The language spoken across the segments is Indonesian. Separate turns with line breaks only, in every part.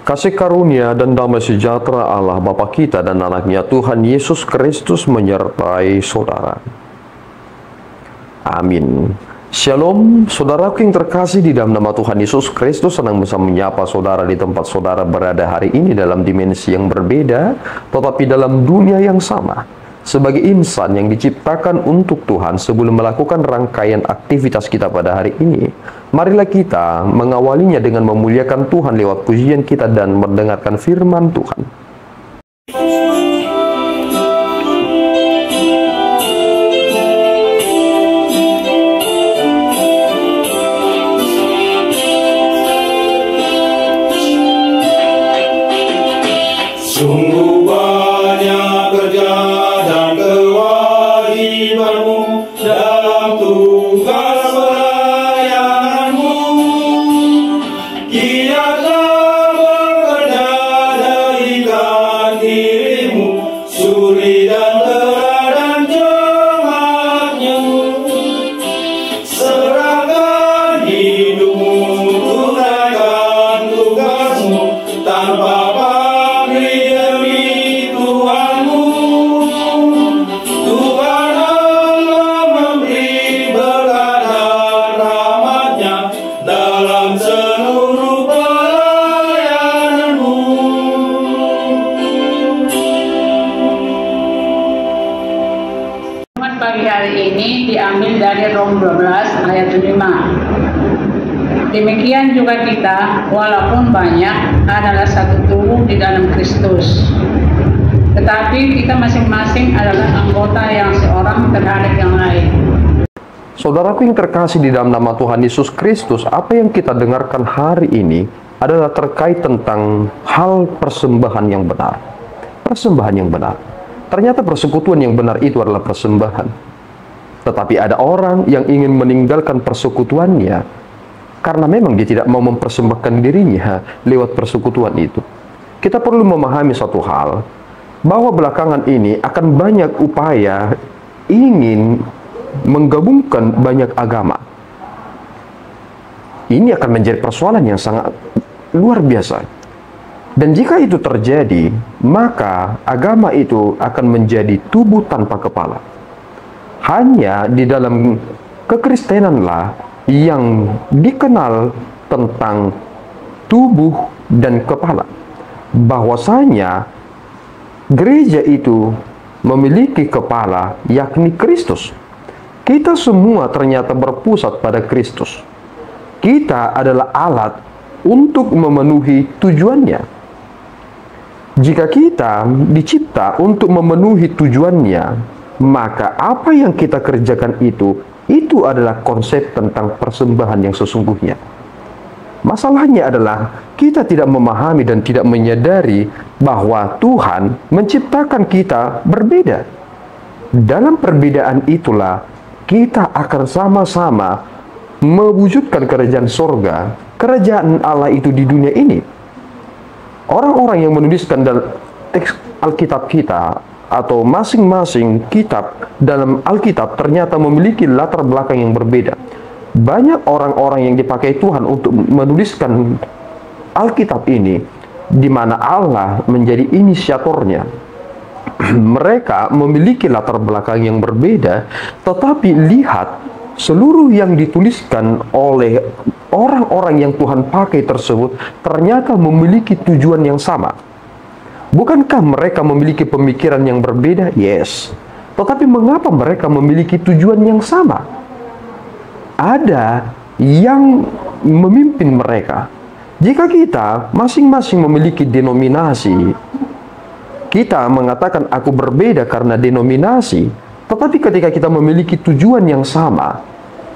Kasih karunia dan damai sejahtera Allah Bapa kita dan anaknya Tuhan Yesus Kristus menyertai saudara. Amin. Shalom, saudaraku yang terkasih di dalam nama Tuhan Yesus Kristus. Senang bisa menyapa saudara di tempat saudara berada hari ini dalam dimensi yang berbeda, tetapi dalam dunia yang sama. Sebagai insan yang diciptakan untuk Tuhan, sebelum melakukan rangkaian aktivitas kita pada hari ini, marilah kita mengawalinya dengan memuliakan Tuhan lewat pujian kita dan mendengarkan firman Tuhan.
Sungguh banyak kerja dan kewajibanmu dalam tugas pelayananmu. Giatlah bekerja darikan dirimu, suri dan terang dan cermatnya. Serahkan hidupmu, tunaikan tugasmu tanpa
diambil dari Rom 12 ayat 5. Demikian juga kita, walaupun banyak, adalah satu tubuh di dalam Kristus. Tetapi kita masing-masing adalah anggota yang seorang terhadap yang lain.
Saudaraku yang terkasih di dalam nama Tuhan Yesus Kristus, apa yang kita dengarkan hari ini adalah terkait tentang hal persembahan yang benar. Persembahan yang benar. Ternyata persekutuan yang benar itu adalah persembahan. Tetapi ada orang yang ingin meninggalkan persekutuannya karena memang dia tidak mau mempersembahkan dirinya lewat persekutuan itu. Kita perlu memahami satu hal, bahwa belakangan ini akan banyak upaya ingin menggabungkan banyak agama. Ini akan menjadi persoalan yang sangat luar biasa. Dan jika itu terjadi, maka agama itu akan menjadi tubuh tanpa kepala. Hanya di dalam kekristenanlah yang dikenal tentang tubuh dan kepala. Bahwasanya gereja itu memiliki kepala, yakni Kristus. Kita semua ternyata berpusat pada Kristus. Kita adalah alat untuk memenuhi tujuannya. Jika kita dicipta untuk memenuhi tujuannya, maka apa yang kita kerjakan itu adalah konsep tentang persembahan yang sesungguhnya. Masalahnya adalah kita tidak memahami dan tidak menyadari bahwa Tuhan menciptakan kita berbeda. Dalam perbedaan itulah kita akan sama-sama mewujudkan kerajaan sorga, kerajaan Allah itu di dunia ini. Orang-orang yang menuliskan dalam teks Alkitab kita, atau masing-masing kitab dalam Alkitab ternyata memiliki latar belakang yang berbeda. Banyak orang-orang yang dipakai Tuhan untuk menuliskan Alkitab ini, di mana Allah menjadi inisiatornya. Mereka memiliki latar belakang yang berbeda, tetapi lihat seluruh yang dituliskan oleh orang-orang yang Tuhan pakai tersebut ternyata memiliki tujuan yang sama. Bukankah mereka memiliki pemikiran yang berbeda? Yes. Tetapi mengapa mereka memiliki tujuan yang sama? Ada yang memimpin mereka. Jika kita masing-masing memiliki denominasi, kita mengatakan aku berbeda karena denominasi, tetapi ketika kita memiliki tujuan yang sama,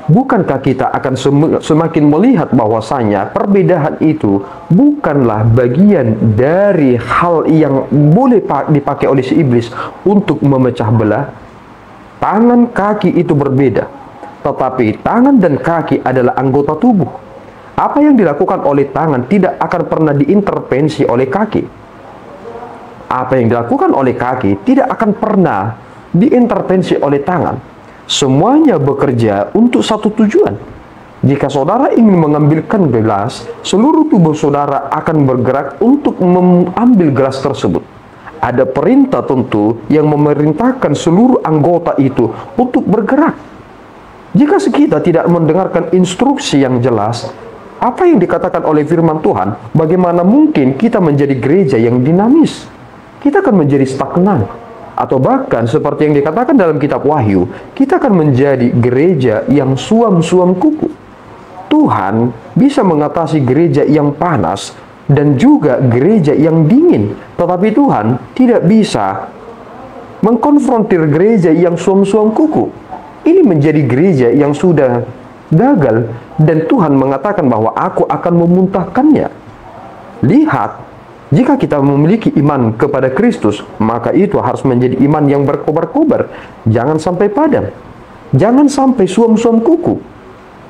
bukankah kita akan semakin melihat bahwasanya perbedaan itu bukanlah bagian dari hal yang boleh dipakai oleh si iblis untuk memecah belah? Tangan, kaki itu berbeda, tetapi tangan dan kaki adalah anggota tubuh. Apa yang dilakukan oleh tangan tidak akan pernah diintervensi oleh kaki. Apa yang dilakukan oleh kaki tidak akan pernah diintervensi oleh tangan. Semuanya bekerja untuk satu tujuan. Jika saudara ingin mengambilkan gelas, seluruh tubuh saudara akan bergerak untuk mengambil gelas tersebut. Ada perintah tentu yang memerintahkan seluruh anggota itu untuk bergerak. Jika kita tidak mendengarkan instruksi yang jelas, apa yang dikatakan oleh firman Tuhan, bagaimana mungkin kita menjadi gereja yang dinamis? Kita akan menjadi stagnan. Atau bahkan seperti yang dikatakan dalam kitab Wahyu, kita akan menjadi gereja yang suam-suam kuku. Tuhan bisa mengatasi gereja yang panas dan juga gereja yang dingin, tetapi Tuhan tidak bisa mengkonfrontir gereja yang suam-suam kuku. Ini menjadi gereja yang sudah gagal, dan Tuhan mengatakan bahwa aku akan memuntahkannya. Lihat, jika kita memiliki iman kepada Kristus, maka itu harus menjadi iman yang berkobar-kobar. Jangan sampai padam, jangan sampai suam-suam kuku.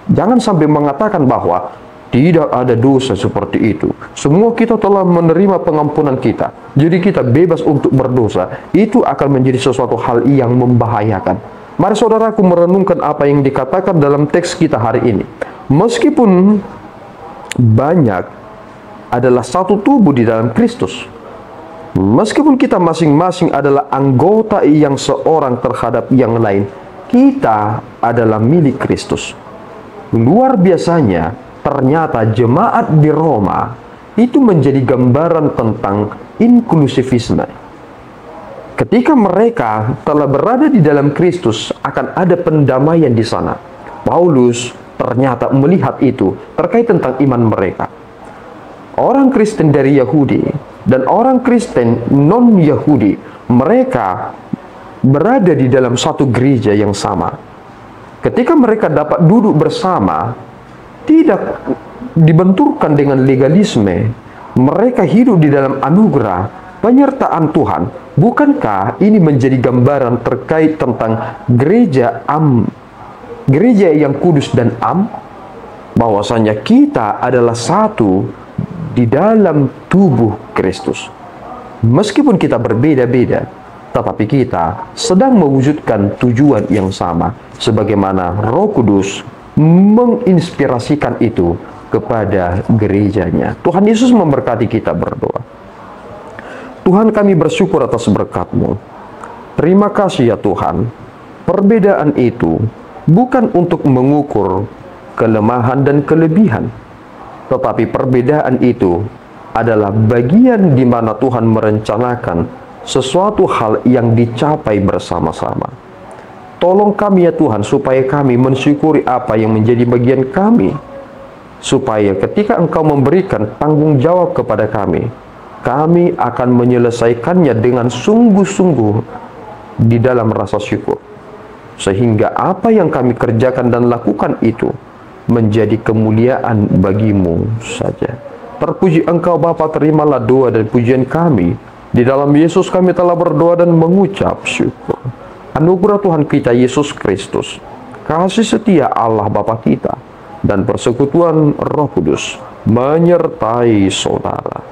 Jangan sampai mengatakan bahwa tidak ada dosa seperti itu. Semua kita telah menerima pengampunan kita, jadi kita bebas untuk berdosa. Itu akan menjadi sesuatu hal yang membahayakan. Mari saudaraku merenungkan apa yang dikatakan dalam teks kita hari ini. Meskipun banyak adalah satu tubuh di dalam Kristus, meskipun kita masing-masing adalah anggota yang seorang terhadap yang lain, kita adalah milik Kristus. Luar biasanya, ternyata jemaat di Roma itu menjadi gambaran tentang inklusivisme. Ketika mereka telah berada di dalam Kristus, akan ada pendamaian di sana. Paulus ternyata melihat itu terkait tentang iman mereka. Orang Kristen dari Yahudi dan orang Kristen non-Yahudi, mereka berada di dalam satu gereja yang sama. Ketika mereka dapat duduk bersama, tidak dibenturkan dengan legalisme, mereka hidup di dalam anugerah penyertaan Tuhan. Bukankah ini menjadi gambaran terkait tentang gereja gereja yang kudus dan bahwasanya kita adalah satu di dalam tubuh Kristus. Meskipun kita berbeda-beda, tetapi kita sedang mewujudkan tujuan yang sama, sebagaimana Roh Kudus menginspirasikan itu kepada gerejanya. Tuhan Yesus memberkati kita berdoa. Tuhan, kami bersyukur atas berkat-Mu. Terima kasih ya Tuhan. Perbedaan itu bukan untuk mengukur kelemahan dan kelebihan, tetapi perbedaan itu adalah bagian di mana Tuhan merencanakan sesuatu hal yang dicapai bersama-sama. Tolong kami ya Tuhan, supaya kami mensyukuri apa yang menjadi bagian kami, supaya ketika Engkau memberikan tanggung jawab kepada kami akan menyelesaikannya dengan sungguh-sungguh di dalam rasa syukur, sehingga apa yang kami kerjakan dan lakukan itu menjadi kemuliaan bagi-Mu saja. Terpuji Engkau Bapa, terimalah doa dan pujian kami. Di dalam Yesus kami telah berdoa dan mengucap syukur. Anugerah Tuhan kita Yesus Kristus, kasih setia Allah Bapa kita, dan persekutuan Roh Kudus menyertai saudara.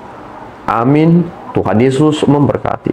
Amin. Tuhan Yesus memberkati.